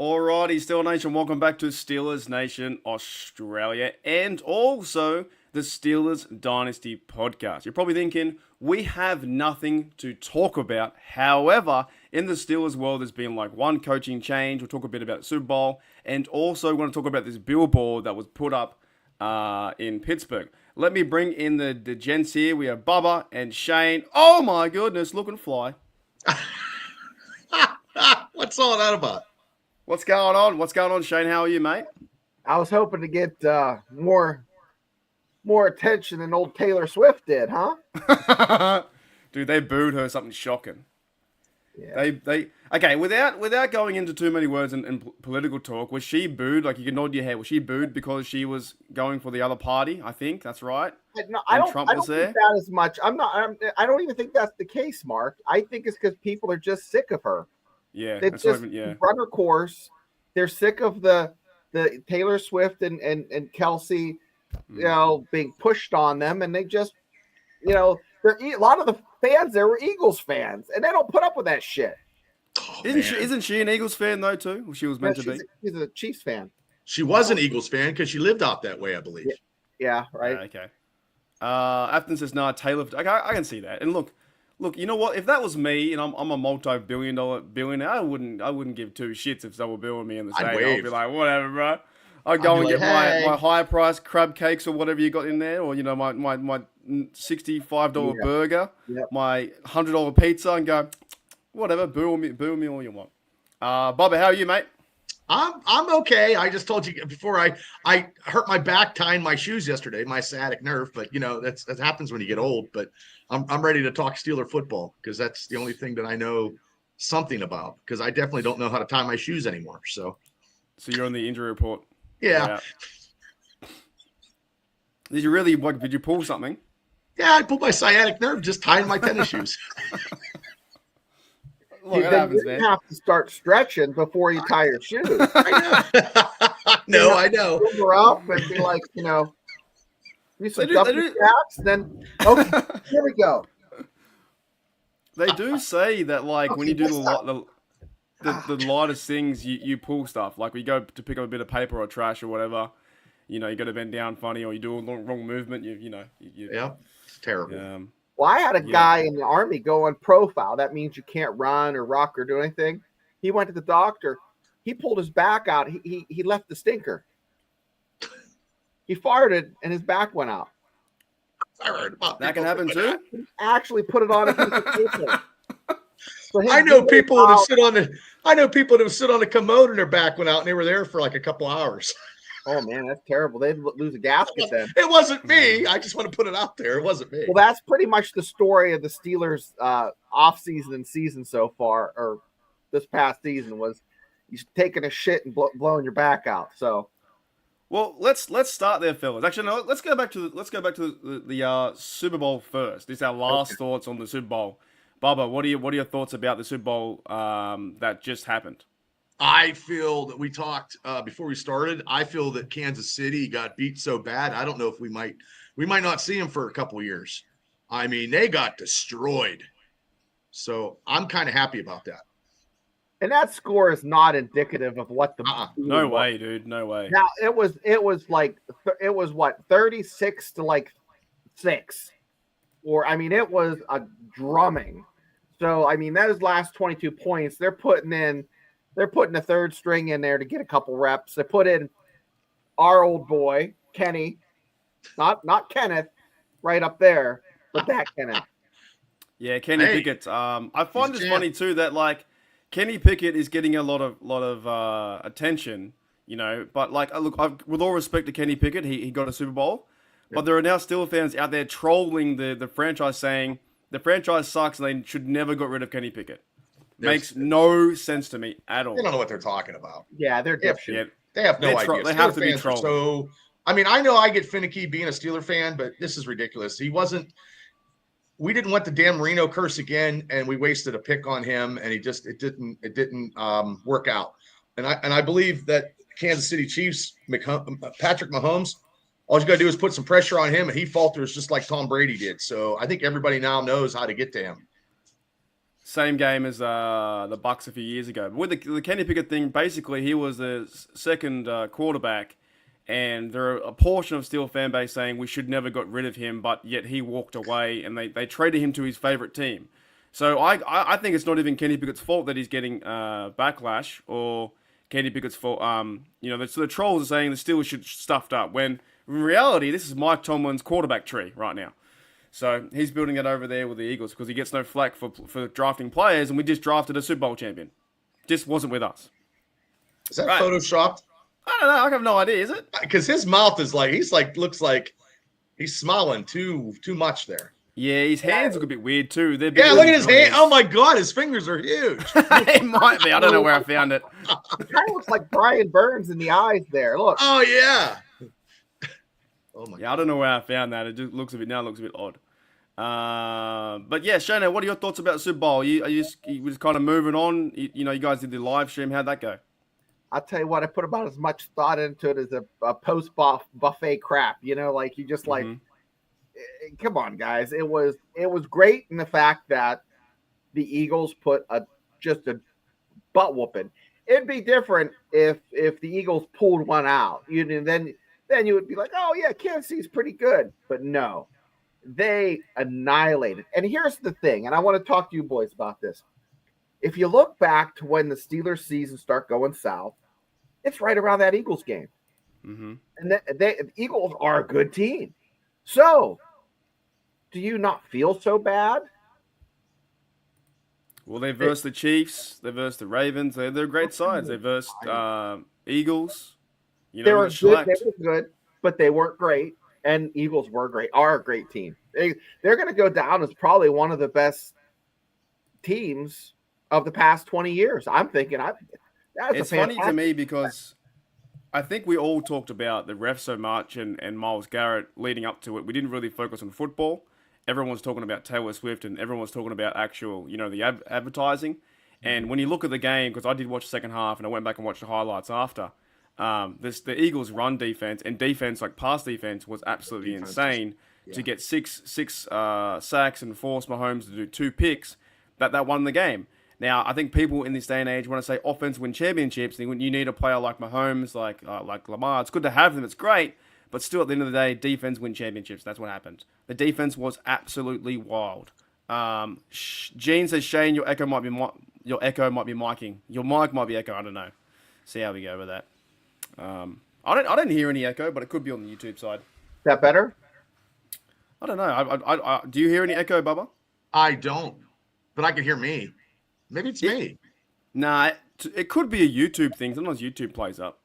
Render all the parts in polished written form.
Alrighty, Steelers Nation, welcome back to Steelers Nation Australia and also the Steelers Dynasty podcast. You're probably thinking, we have nothing to talk about. However, in the Steelers world, there's been like one coaching change. We'll talk a bit about the Super Bowl and also we're going to talk about this billboard that was put up in Pittsburgh. Let me bring in the gents here. We have Bubba and Shane. Oh my goodness, look and fly. What's all that about? What's going on? What's going on, Shane? How are you, mate? I was hoping to get more attention than old Taylor Swift did, huh? Dude, they booed her something shocking. Yeah. Okay, without going into too many words and political talk, was she booed? Like, you can nod your head. Was she booed because she was going for the other party? I think that's right. No, I don't think that as much. I don't even think that's the case, Mark. I think it's because people are just sick of her. Yeah, they just run her course. They're sick of the Taylor Swift and Kelsey, being pushed on them, and they just, a lot of the fans there were Eagles fans, and they don't put up with that shit. Oh, isn't she an Eagles fan though too? She was meant to be. She's a Chiefs fan. She was an Eagles fan because she lived out that way, I believe. Yeah, right. Okay. Afton says, "No, Taylor." Okay, I can see that. And look, you know what? If that was me and I'm a multi-billion-dollar billionaire, I wouldn't give two shits if someone were billing me in the stadium. I'd be like, whatever, bro. I'd go and get my high-priced crab cakes or whatever you got in there, or my $65 burger, my $100 pizza, and go, whatever, boo me all you want. Bubba, how are you, mate? I'm okay. I just told you before I hurt my back tying my shoes yesterday, my sciatic nerve. But that happens when you get old. But I'm ready to talk Steeler football because that's the only thing that I know something about. Because I definitely don't know how to tie my shoes anymore. So you're on the injury report. Yeah. Did you pull something? Yeah, I pulled my sciatic nerve just tying my tennis shoes. Look, you have to start stretching before you tie your shoes. I know. Over up and be like, do some jumping jacks. Then okay, here we go. They do say that when you do the lightest things, you pull stuff. Like we go to pick up a bit of paper or trash or whatever. You got to bend down funny, or you do a wrong movement. Yeah, it's terrible. Well, I had a guy in the Army go on profile. That means you can't run or rock or do anything. He went to the doctor. He pulled his back out. He left the stinker. He farted and his back went out. I heard about that. Can happen too. He actually put it on a piece of paper. I know people that sit on the commode and their back went out and they were there for like a couple hours. Oh man, that's terrible. They'd lose a gasket then. It wasn't me. I just want to put it out there. It wasn't me. Well, that's pretty much the story of the Steelers' off-season and season so far, or this past season, was you taking a shit and blowing your back out. So, well, let's start there, fellas. Actually, no, let's go back to the Super Bowl first. This is our last thoughts on the Super Bowl. Bubba, what are your thoughts about the Super Bowl that just happened? I feel that we talked before we started. I feel that Kansas City got beat so bad. I don't know if we might not see them for a couple of years. I mean, they got destroyed. So I'm kind of happy about that. And that score is not indicative of what the no way, dude, no way. Now it was what 36 to 6, or I mean it was a drumming. So I mean those last 22 points they're putting a third string in there to get a couple reps. They put in our old boy, Kenny, not Kenneth, right up there, but that Kenneth. Yeah, Kenny Pickett. I find this funny too that Kenny Pickett is getting a lot of attention, but look, with all respect to Kenny Pickett, he got a Super Bowl, but there are now still fans out there trolling the franchise saying the franchise sucks and they should never got rid of Kenny Pickett. Makes no sense to me at all. They don't know what they're talking about. Yeah, they're dipshit. They have no idea. They have to be trolling. So, I mean, I know I get finicky being a Steeler fan, but this is ridiculous. We didn't want the Dan Marino curse again, and we wasted a pick on him, and it didn't work out. And I believe that Kansas City Chiefs, Patrick Mahomes, all you got to do is put some pressure on him, and he falters just like Tom Brady did. So I think everybody now knows how to get to him. Same game as the Bucks a few years ago. But with the Kenny Pickett thing, basically he was the second quarterback, and there are a portion of Steel fan base saying we should never got rid of him, but yet he walked away and they traded him to his favorite team. So I think it's not even Kenny Pickett's fault that he's getting backlash, or Kenny Pickett's fault. The trolls are saying the Steelers should stuffed up, when in reality this is Mike Tomlin's quarterback tree right now. So he's building it over there with the Eagles because he gets no flack for drafting players, and we just drafted a Super Bowl champion. Just wasn't with us. Is that photoshopped? I don't know. I have no idea. Is it? Because his mouth is looks like he's smiling too much there. Yeah, his hands look a bit weird too. They're Yeah, look at his hand. Oh my God, his fingers are huge. It might be. I don't know where I found it. It kind of looks like Brian Burns in the eyes there. Look. Oh yeah. Oh my. Yeah, I don't know where I found that. It just looks a bit odd. But yeah, Shana, what are your thoughts about the Super Bowl? You just kind of moving on. You guys did the live stream. How'd that go? I'll tell you what, I put about as much thought into it as a post buffet crap. Like you just like. Come on, guys. It was great in the fact that the Eagles put just a butt whooping. It'd be different if the Eagles pulled one out. Then you would be like, oh yeah, Kansas City's pretty good. But no, they annihilated. And here's the thing, and I want to talk to you boys about this. If you look back to when the Steelers season start going south, it's right around that Eagles game. Mm-hmm. And the Eagles are a good team. So, do you not feel so bad? Well, they versed the Chiefs. They versed the Ravens. They're great sides. They versed Eagles. They were good. They were good, but they weren't great. And Eagles are a great team. They're going to go down as probably one of the best teams of the past 20 years. I'm thinking it's funny to me because I think we all talked about the ref so much and Myles Garrett leading up to it. We didn't really focus on football. Everyone was talking about Taylor Swift and everyone was talking about actual, the advertising. And when you look at the game, because I did watch the second half and I went back and watched the highlights after, the Eagles' run defense and defense, like pass defense, was absolutely insane. To get six sacks and force Mahomes to do 2 picks, that won the game. Now, I think people in this day and age want to say offense win championships. You need a player like Mahomes, like Lamar. It's good to have them. It's great. But still, at the end of the day, defense win championships. That's what happened. The defense was absolutely wild. Gene says, Shane, your echo might be miking. Your mic might be echo. I don't know. See how we go with that. I don't hear any echo, but it could be on the YouTube side. Is that better? I don't know. I do you hear any echo, Bubba? I don't, but I can hear me. Maybe it's me. Nah, it could be a YouTube thing. Sometimes YouTube plays up.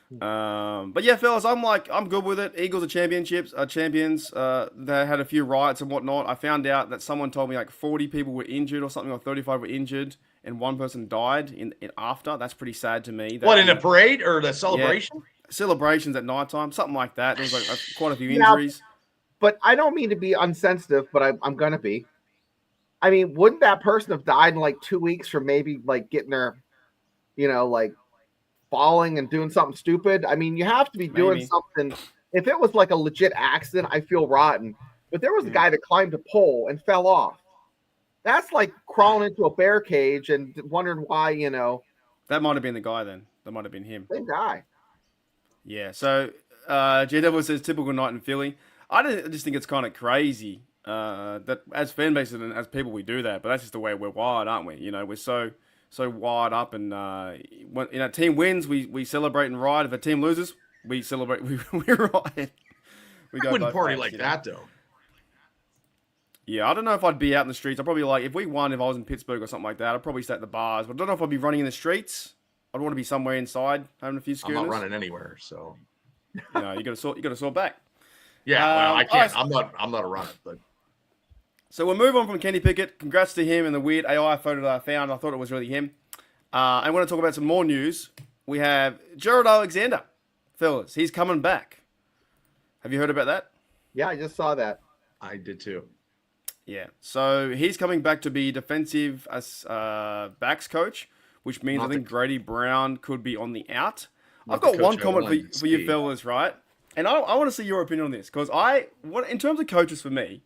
But yeah, fellas, I'm good with it. Eagles are champions. They had a few riots and whatnot. I found out that someone told me like 40 people were injured or something, or 35 were injured, and one person died in after. That's pretty sad to me. What, in a parade or the celebration? Yeah, celebrations at nighttime, something like that. There was like quite a few injuries. But I don't mean to be insensitive, but I'm gonna be. I mean, wouldn't that person have died in like 2 weeks from maybe like getting their, like falling and doing something stupid? I mean, you have to be doing something. If it was like a legit accident, I feel rotten. But there was a guy that climbed a pole and fell off. That's like crawling into a bear cage and wondering why, That might have been the guy then. That might have been him. Same guy. Yeah. So, JW says typical night in Philly. I just think it's kind of crazy that as fan bases and as people we do that, but that's just the way we're wired, aren't we? We're so wired up, and when a team wins, we celebrate and riot. If a team loses, we celebrate, we riot. I wouldn't party like that though. Yeah, I don't know if I'd be out in the streets. I'd probably if we won, if I was in Pittsburgh or something like that, I'd probably stay at the bars. But I don't know if I'd be running in the streets. I'd want to be somewhere inside having a few schooners. I'm not running anywhere, so you got to sort back. Yeah, well, I can't. I'm not a runner, but. So we'll move on from Kenny Pickett. Congrats to him and the weird AI photo that I found. I thought it was really him. I want to talk about some more news. We have Jared Alexander. Fellas, he's coming back. Have you heard about that? Yeah, I just saw that. I did too. Yeah. So he's coming back to be defensive backs coach, which means I think Grady Brown could be on the out. I've got one comment for you fellas, right? And I want to see your opinion on this, because in terms of coaches for me,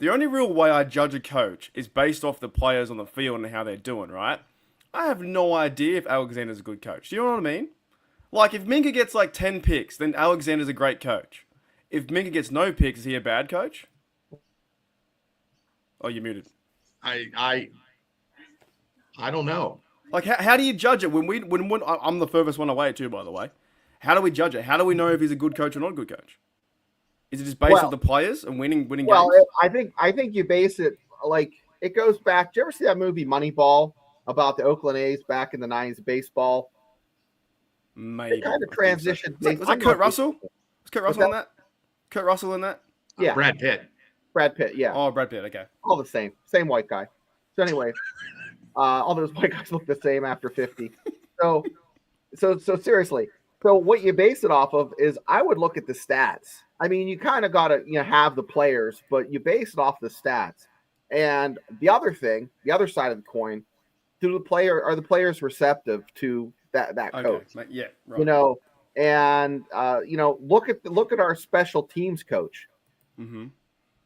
the only real way I judge a coach is based off the players on the field and how they're doing, right? I have no idea if Alexander's a good coach. Do you know what I mean? Like, if Minka gets like 10 picks, then Alexander's a great coach. If Minka gets no picks, is he a bad coach? Oh, you're muted. I don't know. Like, how do you judge it when I'm the furthest one away too, by the way. How do we judge it? How do we know if he's a good coach or not a good coach? Is it just based on the players and winning games? I think you base it like it goes back. Do you ever see that movie Moneyball about the Oakland A's back in the 90s baseball? Maybe. It kind of transitioned. So. Was that Kurt Russell? Was Kurt Russell in that? Kurt Russell in that? Yeah. Brad Pitt. Yeah. Oh, Brad Pitt. Okay. All the same white guy. So anyway, all those white guys look the same after 50. So seriously. So what you base it off of is I would look at the stats. I mean, you kind of got to have the players, but you base it off the stats. And the other side of the coin, are the players receptive to that coach? Okay. Yeah, right. And look at our special teams coach. Mm-hmm.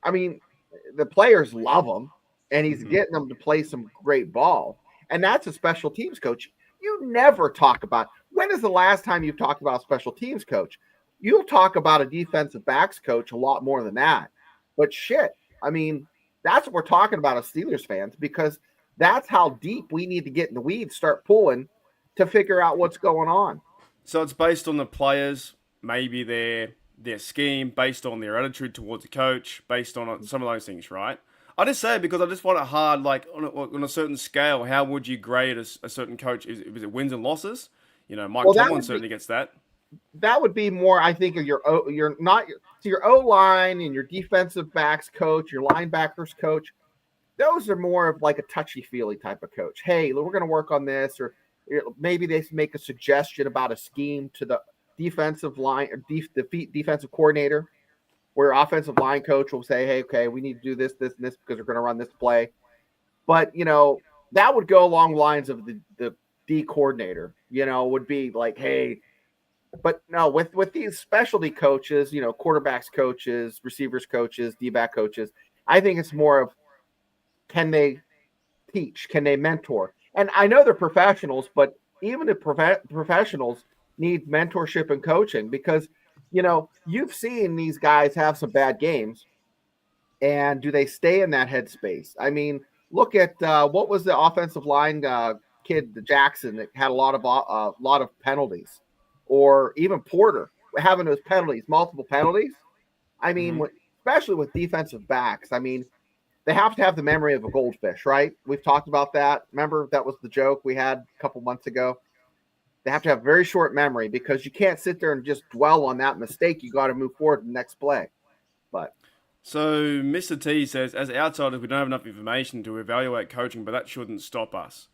I mean, the players love him, and he's getting them to play some great ball. And that's a special teams coach. You never talk about. When is the last time you've talked about a special teams coach? You'll talk about a defensive backs coach a lot more than that. But shit, I mean, that's what we're talking about as Steelers fans, because that's how deep we need to get in the weeds, start pulling to figure out what's going on. So it's based on the players, maybe their scheme, based on their attitude towards the coach, based on some of those things, right? I just say it because I just find it hard, like on a certain scale, how would you grade a certain coach? Is it wins and losses? Mike Tomlin certainly gets that. That would be more, I think, of your O-line and your defensive backs coach, your linebackers coach. Those are more of like a touchy-feely type of coach. Hey, we're going to work on this, or maybe they make a suggestion about a scheme to the defensive line or defensive coordinator, where offensive line coach will say, hey, okay, we need to do this, this, and this because we're going to run this play. But, that would go along the lines of the D coordinator, would be like, hey, but no, with these specialty coaches, quarterbacks coaches, receivers coaches, D-back coaches, I think it's more of, can they teach? Can they mentor? And I know they're professionals, but even the professionals need mentorship and coaching because, you've seen these guys have some bad games. And do they stay in that headspace? I mean, look at what was the offensive line kid, the Jackson, that had a lot of penalties, or even Porter having those penalties, multiple penalties. I mean, especially with defensive backs, I mean, they have to have the memory of a goldfish, right? We've talked about that. Remember, that was the joke we had a couple months ago. They have to have very short memory because you can't sit there and just dwell on that mistake. You got to move forward to the next play. But so Mr. T says, as outsiders, we don't have enough information to evaluate coaching, but that shouldn't stop us.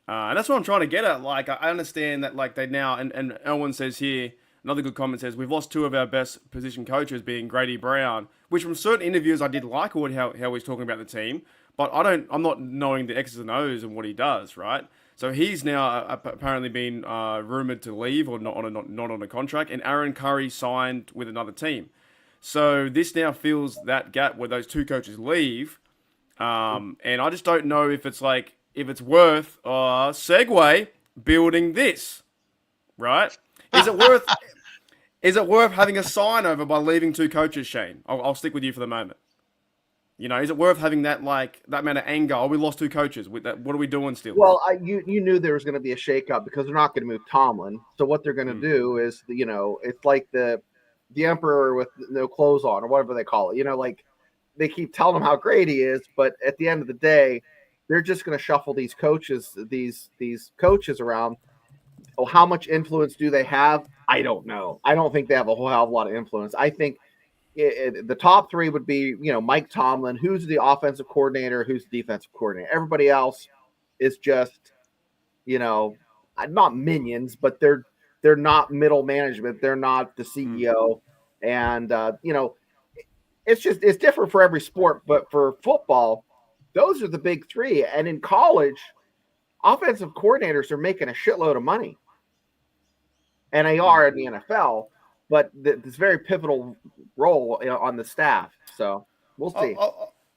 And that's what I'm trying to get at. Like, I understand that, like, they now, and Elwin says here, another good comment says, we've lost two of our best position coaches, being Grady Brown, which from certain interviews I did like how he's talking about the team, but I'm not knowing the X's and O's and what he does, right? So he's now apparently been rumored to leave or not on a contract, and Aaron Curry signed with another team. So this now fills that gap where those two coaches leave, and I just don't know if it's worth segue building this, right? Is it worth having a sign over by leaving two coaches, Shane? I'll stick with you for the moment. Is it worth having that amount of anger? Oh, we lost two coaches. What are we doing still? Well, you knew there was going to be a shakeup because they're not going to move Tomlin. So what they're going to do is, it's like the emperor with no clothes on, or whatever they call it. Like they keep telling him how great he is, but at the end of the day, they're just going to shuffle these coaches around. Oh, how much influence do they have? I don't know. I don't think they have a whole hell of a lot of influence. I think the top three would be, Mike Tomlin, who's the offensive coordinator, who's the defensive coordinator. Everybody else is just, not minions, but they're not middle management. They're not the CEO. And, it's different for every sport, but for football, those are the big three. And in college, offensive coordinators are making a shitload of money. And they are in the NFL, but this very pivotal role on the staff. So we'll see.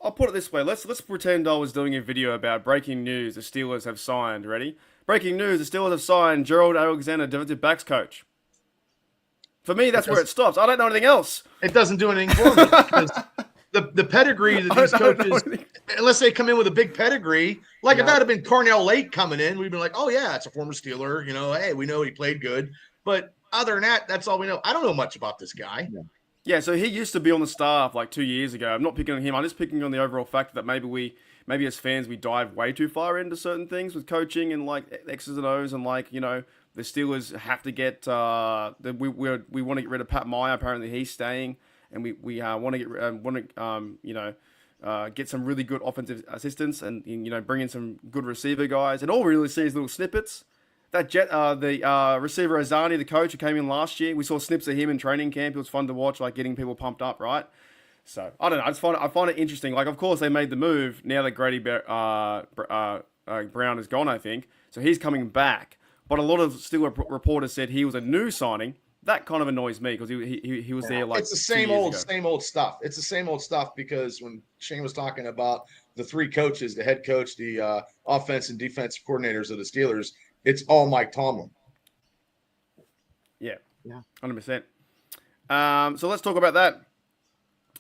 I'll put it this way. Let's pretend I was doing a video about breaking news. The Steelers have signed. Ready? Breaking news. The Steelers have signed Gerald Alexander, defensive backs coach. For me, that's where it stops. I don't know anything else. It doesn't do anything for me because the pedigree that these coaches, unless they come in with a big pedigree, like if that had been Cornell Lake coming in, we'd been like, oh yeah, it's a former Steeler. Hey, we know he played good. But other than that, that's all we know. I don't know much about this guy. Yeah, so he used to be on the staff like 2 years ago. I'm not picking on him. I'm just picking on the overall factor that maybe as fans we dive way too far into certain things with coaching and like X's and O's and like the Steelers have to get we want to get rid of Pat Meyer. Apparently he's staying, and we want to get some really good offensive assistants and bring in some good receiver guys. And all we really see is little snippets. That the receiver Azani, the coach who came in last year, we saw snips of him in training camp. It was fun to watch, like getting people pumped up, right? So I don't know. I find it interesting. Like, of course, they made the move now that Grady Brown is gone, I think. So he's coming back. But a lot of Steelers reporters said he was a new signing. That kind of annoys me because he was there like. It's the same old stuff. It's the same old stuff because when Shane was talking about the three coaches, the head coach, the offense and defensive coordinators of the Steelers, it's all Mike Tomlin. Yeah, 100%. So let's talk about that.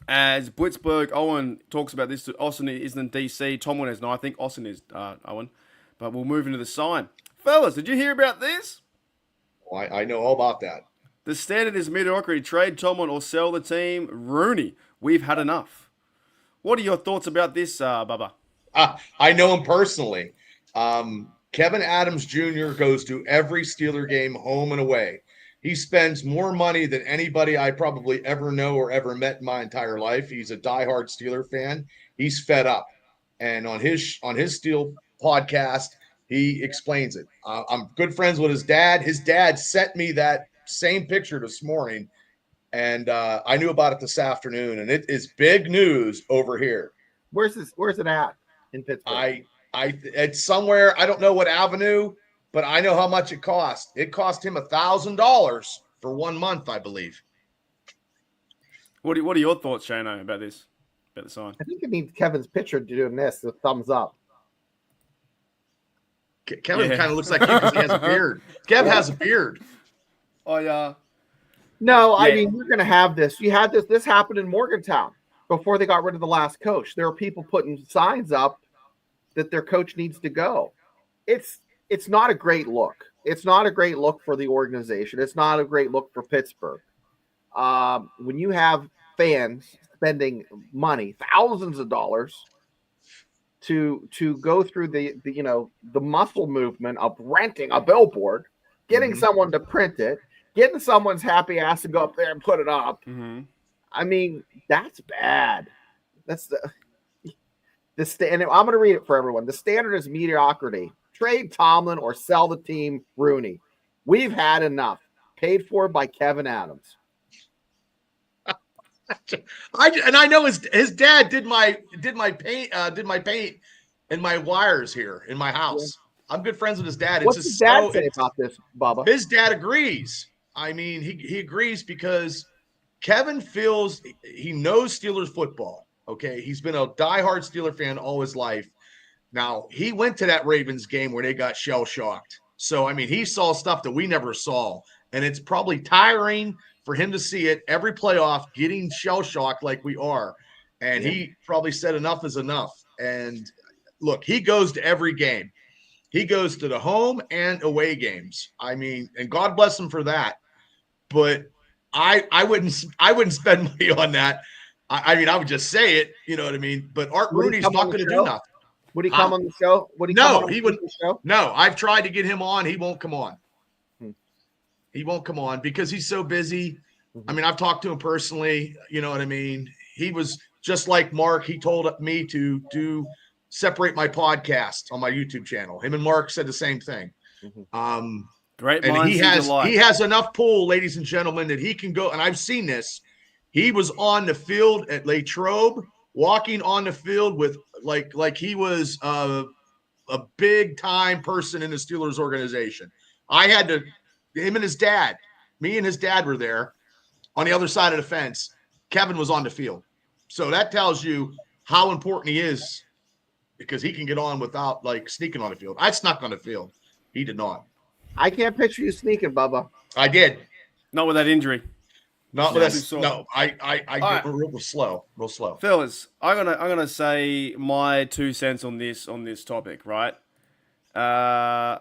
As Blitzberg Owen talks about this, Austin isn't in DC. Tomlin is. No, I think Austin is Owen. But we'll move into the sign. Fellas, did you hear about this? Oh, I know all about that. The standard is mediocrity. Trade Tomlin or sell the team. Rooney, we've had enough. What are your thoughts about this, Bubba? I know him personally. Kevin Adams Jr. goes to every Steeler game home and away. He spends more money than anybody I probably ever know or ever met in my entire life. He's a diehard Steeler fan. He's fed up. And on his Steel podcast, he explains it. I'm good friends with his dad. His dad sent me that same picture this morning, and I knew about it this afternoon, and it is big news over here. Where's it at in Pittsburgh? It's somewhere. I don't know what avenue, but I know how much it cost. It cost him $1,000 for 1 month, I believe. What are your thoughts, Shano, about this? About the sign? I think it needs Kevin's picture doing this, the thumbs up. Kevin kind of looks like him because he has a beard. Kev has a beard. Oh, yeah. No, I mean, you're going to have this. You had this. This happened in Morgantown before they got rid of the last coach. There were people putting signs up that their coach needs to go. It's not a great look. It's not a great look for the organization. It's not a great look for Pittsburgh. When you have fans spending money, thousands of dollars, to go through the muscle movement of renting a billboard, getting someone to print it, getting someone's happy ass to go up there and put it up. Mm-hmm. I mean, that's bad. That's and I'm going to read it for everyone. The standard is mediocrity. Trade Tomlin or sell the team. Rooney. We've had enough. Paid for by Kevin Adams. I know his dad did my paint and my wires here in my house. Yeah. I'm good friends with his dad. What's his dad say about this, Bubba? His dad agrees. I mean, he agrees because Kevin feels he knows Steelers football. Okay, he's been a diehard Steeler fan all his life. Now he went to that Ravens game where they got shell shocked. So I mean, he saw stuff that we never saw, and it's probably tiring for him to see it every playoff getting shell shocked like we are. And he probably said enough is enough. And look, he goes to every game. He goes to the home and away games. I mean, and God bless him for that. But I wouldn't spend money on that. I mean, I would just say it, you know what I mean? But Art Rooney's not going to do nothing. Would he come on the show? He wouldn't. No, I've tried to get him on. He won't come on. He won't come on because he's so busy. I mean, I've talked to him personally. You know what I mean? He was just like Mark. He told me to separate my podcast on my YouTube channel. Him and Mark said the same thing. Great. And he has enough pull, ladies and gentlemen, that he can go. And I've seen this. He was on the field at Latrobe, walking on the field with like he was a big time person in the Steelers organization. Him and his dad, me and his dad were there on the other side of the fence. Kevin was on the field. So that tells you how important he is because he can get on without like sneaking on the field. I snuck on the field. He did not. I can't picture you sneaking, Bubba. I did. Not with that injury. Not Yeah, with too us. soft. No, I All get right. real slow. Fellas, I'm gonna say my 2 cents on this topic, right? I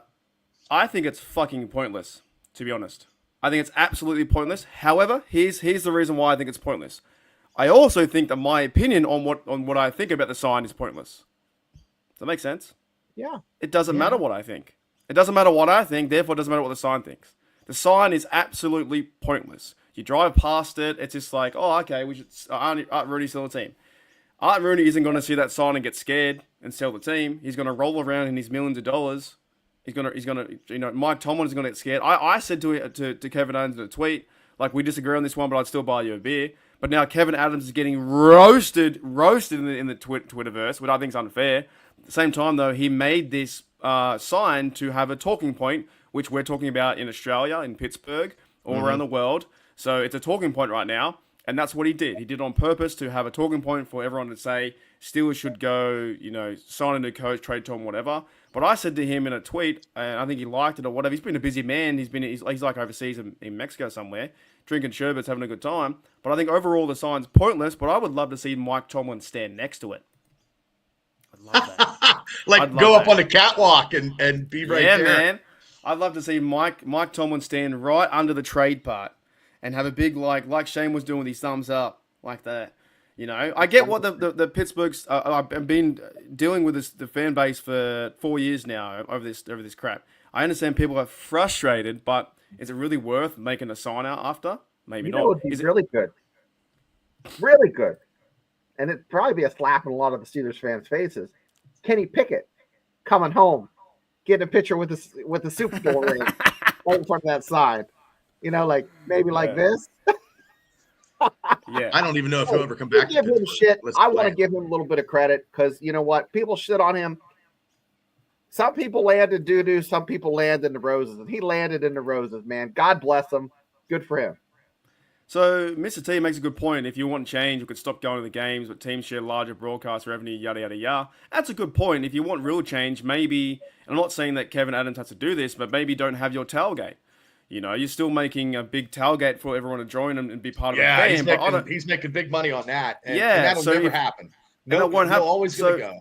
think it's fucking pointless, to be honest. I think it's absolutely pointless. However, here's the reason why I think it's pointless. I also think that my opinion on what I think about the sign is pointless. Does that make sense? Yeah. It doesn't matter what I think. It doesn't matter what I think, therefore it doesn't matter what the sign thinks. The sign is absolutely pointless. You drive past it, it's just like, oh, okay, we should. Art Rooney sell the team. Art Rooney isn't going to see that sign and get scared and sell the team. He's going to roll around in his millions of dollars. He's gonna, Mike Tomlin is going to get scared. I said to Kevin Adams in a tweet, like, we disagree on this one, but I'd still buy you a beer. But now Kevin Adams is getting roasted in the Twitterverse, which I think is unfair. At the same time, though, he made this sign to have a talking point, which we're talking about in Australia, in Pittsburgh, all around the world. So it's a talking point right now, and that's what he did. He did it on purpose to have a talking point for everyone to say Steelers should go, sign a new coach, trade Tom, whatever. But I said to him in a tweet, and I think he liked it or whatever. He's been a busy man. He's like overseas in Mexico somewhere, drinking sherbets, having a good time. But I think overall the sign's pointless. But I would love to see Mike Tomlin stand next to it. I'd love that. Like go up on the catwalk and be right there. Yeah, man. I'd love to see Mike Tomlin stand right under the trade part and have a big like Shane was doing with his thumbs up like that. I get what the Pittsburgh's. I've been dealing with the fan base for 4 years now over this crap. I understand people are frustrated, but is it really worth making a sign out after? Maybe not. It would be really good, really good, and it'd probably be a slap in a lot of the Steelers fans' faces. Kenny Pickett coming home, getting a picture with the Super Bowl ring right in front of that sign. Like this. Yeah, I don't even know if he'll ever come back. Give him shit. I want to give him a little bit of credit because you know what? People shit on him. Some people land in doo-doo. Some people land in the roses. And he landed in the roses, man. God bless him. Good for him. So Mr. T makes a good point. If you want change, we could stop going to the games, but teams share larger broadcast revenue, yada, yada, yada. That's a good point. If you want real change, maybe, and I'm not saying that Kevin Adams has to do this, but maybe don't have your tailgate. You're still making a big tailgate for everyone to join and be part of the fan. He's making big money on that. And that'll so never happen. No, it won't happen. Always going to go.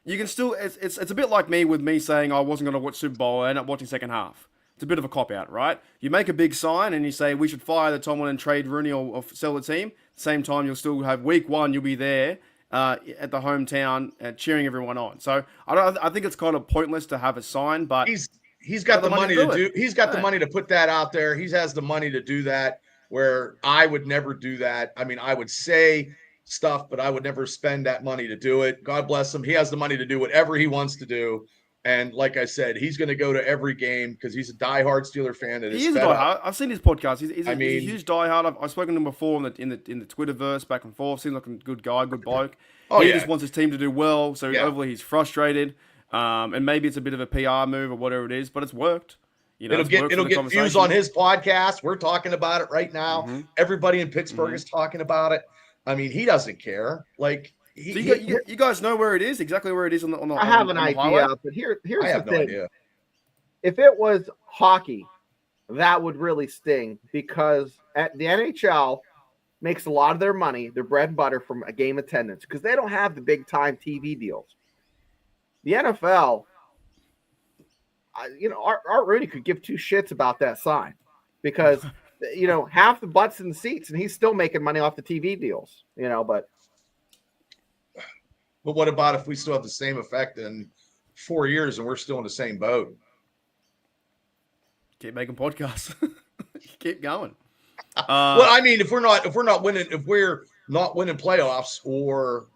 You can still, it's a bit like me saying I wasn't going to watch Super Bowl and end up watching second half. It's a bit of a cop-out, right? You make a big sign and you say we should fire the Tomlin and trade Rooney or sell the team. At the same time, you'll still have week one, you'll be there at the hometown cheering everyone on. So I think it's kind of pointless to have a sign, but he's got the money to do. He's got the money to put that out there. He has the money to do that. Where I would never do that. I mean, I would say stuff, but I would never spend that money to do it. God bless him. He has the money to do whatever he wants to do. And like I said, he's going to go to every game because he's a diehard Steeler fan. He is a diehard. I've seen his podcast. He's a huge diehard. I've spoken to him before in the Twitterverse, back and forth. Seems like a good guy, good bloke. He just wants his team to do well, so hopefully he's frustrated. And maybe it's a bit of a PR move or whatever it is, but it's worked. It'll get views on his podcast. We're talking about it right now. Mm-hmm. Everybody in Pittsburgh is talking about it. I mean, he doesn't care. Like, you guys know where it is, exactly where it is on the. I have an idea, but here's I have the thing. No idea. If it was hockey, that would really sting because at the NHL makes a lot of their money, their bread and butter from a game attendance because they don't have the big time TV deals. The NFL, Art Rooney could give two shits about that sign because, half the butts in the seats and he's still making money off the TV deals, but. But what about if we still have the same effect in 4 years and we're still in the same boat? Keep making podcasts. Keep going. Well, I mean, if we're not winning playoffs, or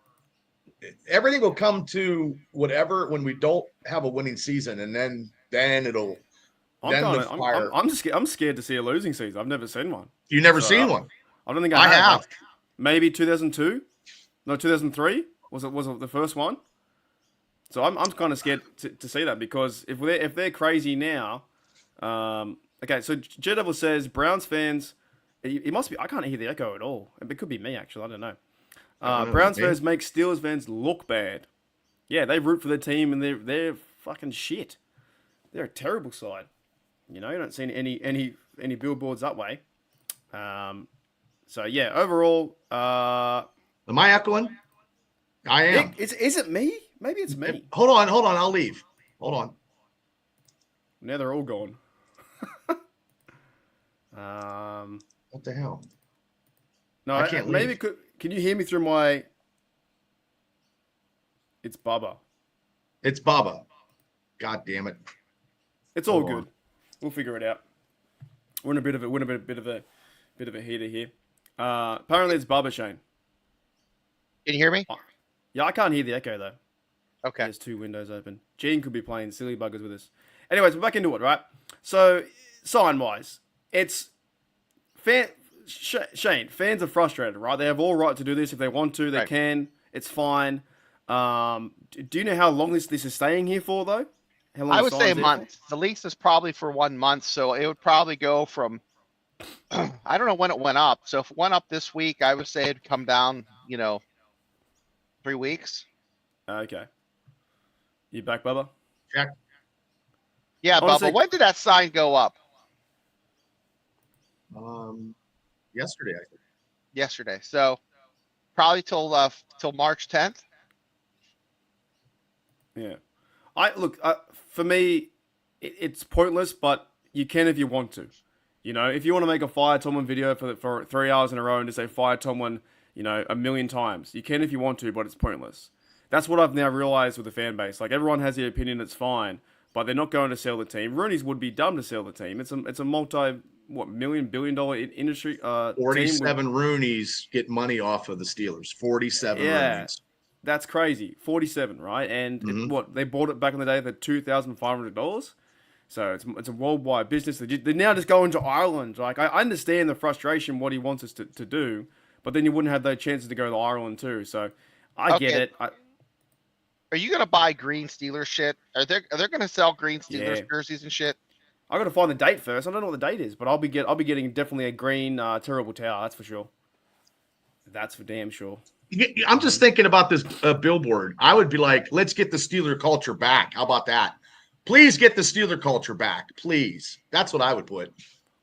everything will come to whatever when we don't have a winning season, and then it'll. I'm scared to see a losing season. I've never seen one. You've never seen one? I don't think I have. Like, maybe 2002, no 2003 was it the first one. So I'm kind of scared to see that because if they're crazy now, okay. So J Devil says Browns fans, it must be. I can't hear the echo at all. It could be me actually. I don't know. I don't know, Browns man. fans make Steelers fans look bad. Yeah, they root for their team and they're fucking shit. They're a terrible side. You don't see any billboards that way. So yeah, overall, Am I echoing? I am. is it me? Maybe it's me. Hold on. I'll leave. Hold on. Now they're all gone. What the hell? No, I can't maybe leave. Can you hear me through my? It's Bubba. It's Bubba. God damn it. It's all Hold good. on. We'll figure it out. We're in a bit of a heater here. Apparently it's Bubba, Shane. Can you hear me? Yeah, I can't hear the echo though. Okay. There's two windows open. Gene could be playing silly buggers with us. Anyways, we're back into it, right? So, sign-wise, it's Shane, fans are frustrated, right? They have all right to do this if they want to. They Right. can. It's fine. Do you know how long this is staying here for, though? How long I the would say a sign's there for? month. The lease is probably for 1 month, so it would probably go from. I don't know when it went up. So if it went up this week, I would say it'd come down. 3 weeks. Okay. You back, Bubba? Check. Yeah, Honestly- Bubba. When did that sign go up? Yesterday, I think. Yesterday. So probably till March 10th. Yeah. For me, it's pointless, but you can if you want to. If you want to make a fire Tomlin video for 3 hours in a row and just say fire Tomlin, a million times, you can if you want to, but it's pointless. That's what I've now realized with the fan base. Like, everyone has their opinion, it's fine, but they're not going to sell the team. Rooney's would be dumb to sell the team. It's a multi-billion-dollar industry. 47 Roonies get money off of the Steelers. 47 Yeah. Roonies. That's crazy. 47, right? And they bought it back in the day for $2,500. So it's a worldwide business. They're now just going to Ireland. Like, I understand the frustration, what he wants us to do, but then you wouldn't have those chances to go to Ireland too. So I get it. Are you gonna buy green Steelers shit? Are they gonna sell green Steelers Yeah. jerseys and shit? I got to find the date first. I don't know what the date is, but I'll be getting definitely a green terrible tower. That's for sure. That's for damn sure. I'm just thinking about this billboard. I would be like, let's get the Steeler culture back. How about that? Please get the Steeler culture back. Please. That's what I would put.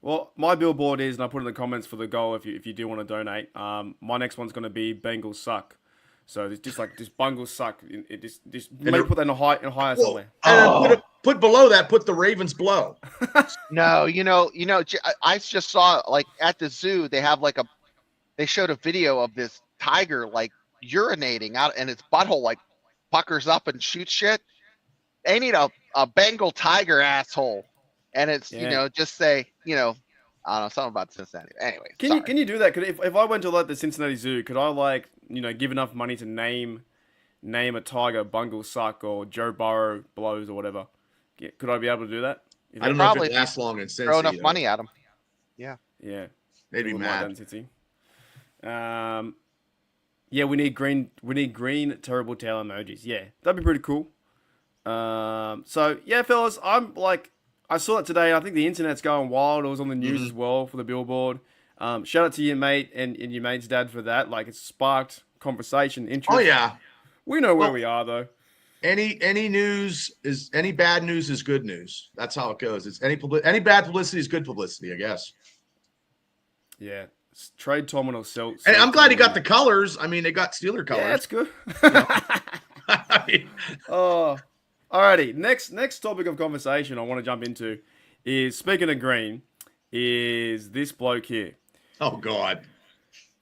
Well, my billboard is, and I put in the comments for the goal if you do want to donate. My next one's going to be Bengals suck. So it's just like just Bengals suck. It just maybe put that in a higher somewhere. And put below that. Put the Ravens blow. No, I just saw like at the zoo they have they showed a video of this tiger like urinating out and its butthole like puckers up and shoots shit. They need a Bengal tiger asshole, and it's just say I don't know something about Cincinnati. Anyway, Can you do that? Could if I went to like the Cincinnati Zoo, could I give enough money to name a tiger Bungle suck or Joe Burrow blows or whatever? Yeah, could I be able to do that? I don't know if it lasts long in Cincy. throw enough money at them. Yeah, they'd be mad. Yeah, we need green terrible tail emojis. Yeah, that'd be pretty cool. So yeah, fellas, I saw it today. I think the internet's going wild. It was on the news as well for the billboard. Shout out to your mate and your mate's dad for that. Like, it's sparked conversation, interest. Oh yeah. We know where we are though. Any bad news is good news. That's how it goes. It's any bad publicity is good publicity, I guess. Yeah. Trade Tomlin or sell. And I'm glad he got the colors. I mean, they got Steeler colors. Yeah, that's good. I mean, Oh, alrighty. Next topic of conversation I want to jump into is, speaking of green, is this bloke here. oh God.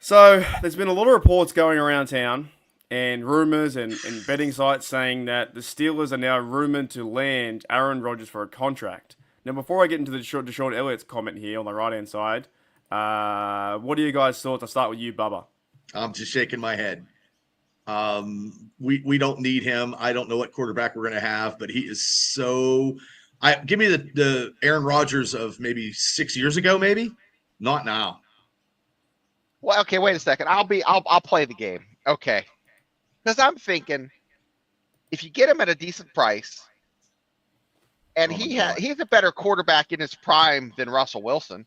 So there's been a lot of reports going around town and rumors and betting sites saying that the Steelers are now rumored to land Aaron Rodgers for a contract. Now, before I get into the Deshaun Elliott's comment here on the right-hand side, what are you guys' thoughts? I'll start with you, Bubba. I'm just shaking my head. We don't need him. I don't know what quarterback we're going to have, but he is so. Give me the Aaron Rodgers of maybe 6 years ago, maybe not now. Well, okay, wait a second. I'll play the game. Okay. Because I'm thinking if you get him at a decent price and he's a better quarterback in his prime than Russell Wilson.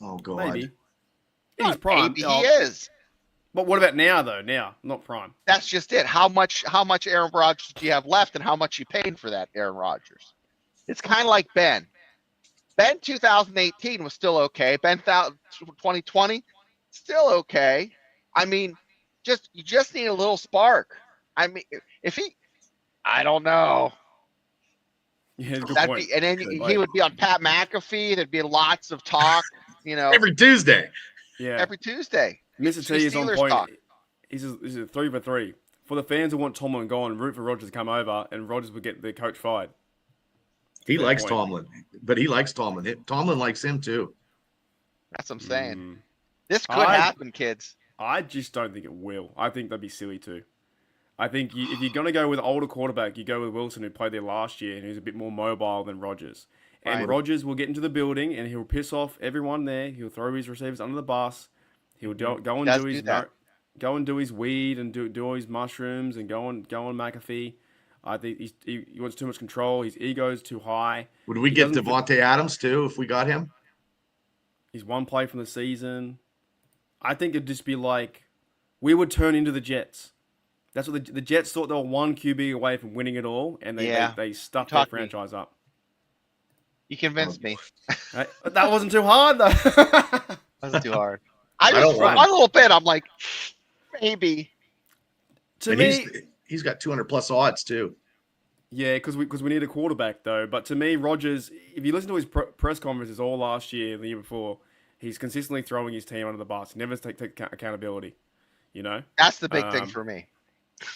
Oh God. Maybe. In his prime. Maybe he is. But what about now, though? Now, not prime. That's just it. How much Aaron Rodgers do you have left, and how much you paying for that Aaron Rodgers? It's kind of like Ben. Ben 2018 was still okay. Ben 2020 still okay. I mean, you just need a little spark. I mean, if he, I don't know. Yeah, good point. And then he would be on Pat McAfee. There'd be lots of talk. Every Tuesday. Yeah. Every Tuesday. Mr. T is on point. Talk. He's a 3 for 3. For the fans who want Tomlin gone, root for Rodgers to come over, and Rodgers would get the coach fired. He likes Tomlin, but he likes Tomlin. Tomlin likes him too. That's what I'm saying. This could happen, kids. I just don't think it will. I think that'd be silly too. I think if you're going to go with an older quarterback, you go with Wilson, who played there last year, and who's a bit more mobile than Rodgers. And Rodgers will get into the building, and he'll piss off everyone there. He'll throw his receivers under the bus. He'll go and do his weed and do all his mushrooms and go on McAfee. I think he wants too much control. His ego's too high. Would we get Devontae Adams too if we got him? He's one play from the season. I think it'd just be like we would turn into the Jets. That's what the Jets thought they were one QB away from winning it all, and they stuffed their franchise up. You convinced me. Right? That wasn't too hard though. Wasn't too hard. I just for a little bit. I'm like, maybe. To me, he's got 200 plus odds too. Yeah, because we need a quarterback though. But to me, Rodgers, if you listen to his press conferences all last year and the year before, he's consistently throwing his team under the bus. He never take accountability. That's the big thing for me.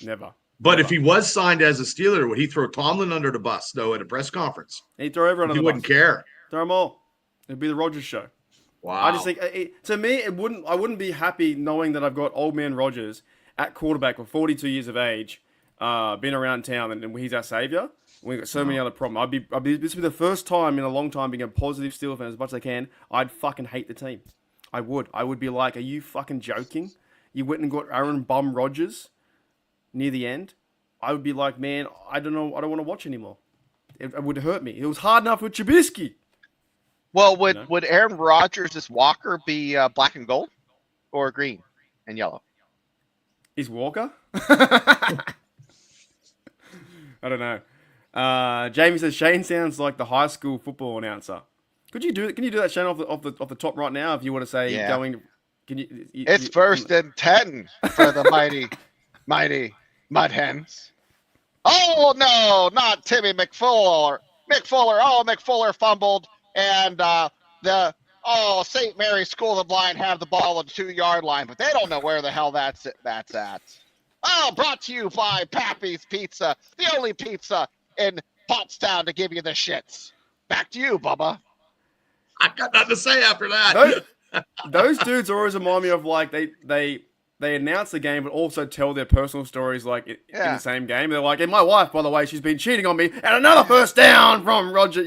Never. But if he was signed as a Steeler, would he throw Tomlin under the bus though at a press conference? He'd throw everyone under the bus. He wouldn't care. Throw them all. It'd be the Rodgers show. Wow. I just think to me, I wouldn't be happy knowing that I've got old man Rodgers at quarterback with 42 years of age, been around town, and he's our savior. We've got so many other problems. This would be the first time in a long time being a positive Steelers fan as much as I can. I'd fucking hate the team. I would be like, are you fucking joking? You went and got Aaron Bum Rodgers near the end. I would be like, man, I don't know. I don't want to watch anymore. It would hurt me. It was hard enough with Trubisky. Well, would Aaron Rodgers' Walker be black and gold or green and yellow? Is Walker? I don't know. Jamie says Shane sounds like the high school football announcer. Can you do that, Shane, off the top right now? If you want to say going, can you? It's 1st and 10 for the mighty Mud Hens. Oh no, not Timmy McFuller. McFuller fumbled, and St. Mary's School of the Blind have the ball at the 2-yard line, but they don't know where the hell that's at. Oh, brought to you by Pappy's Pizza, the only pizza in Pottstown to give you the shits. Back to you, Bubba. I got nothing to say after that. Those dudes always remind me of like they announce the game but also tell their personal stories like in the same game. They're like, and my wife, by the way, she's been cheating on me, and another first down from Roger,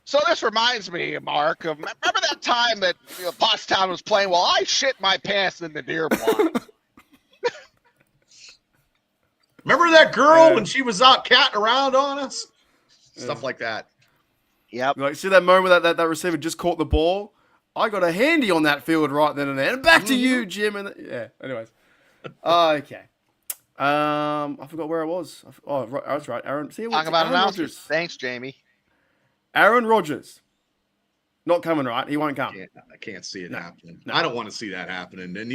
So this reminds me, Mark, of remember that time that Pottstown was playing? Well, I shit my pants in the deer blind. Remember that girl when she was out catting around on us? Stuff like that. Yep. Like, see that moment that receiver just caught the ball? I got a handy on that field right then and there. And back to you, Jim. Anyways. Okay. I forgot where I was. That's right. Aaron. Talk about announcers. Thanks, Jamie. Aaron Rodgers. Not coming, right? He won't come. I can't see it happening. No. I don't want to see that happening. And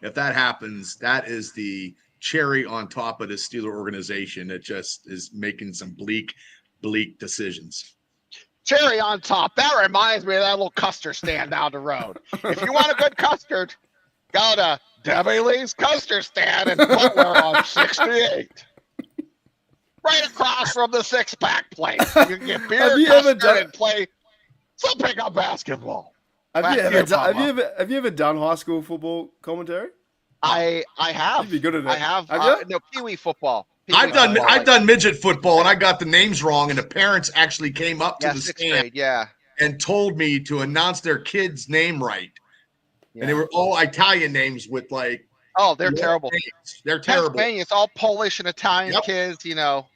if that happens, that is the cherry on top of the Steeler organization that just is making some bleak decisions. Cherry on top. That reminds me of that little custard stand down the road. If you want a good custard, go to Debbie Lee's Custard Stand in Butler on 68. Right across from the six-pack place. You can get beer, custard, and play some pickup basketball. Have you ever done high school football commentary? I have. You'd be good at it. I have. No, Pee-wee football. I've done midget football, and I got the names wrong, and the parents actually came up to the stand and told me to announce their kid's name right. Yeah. And they were all Italian names with like they're terrible. Names. They're terrible. It's all Polish and Italian kids, Yep.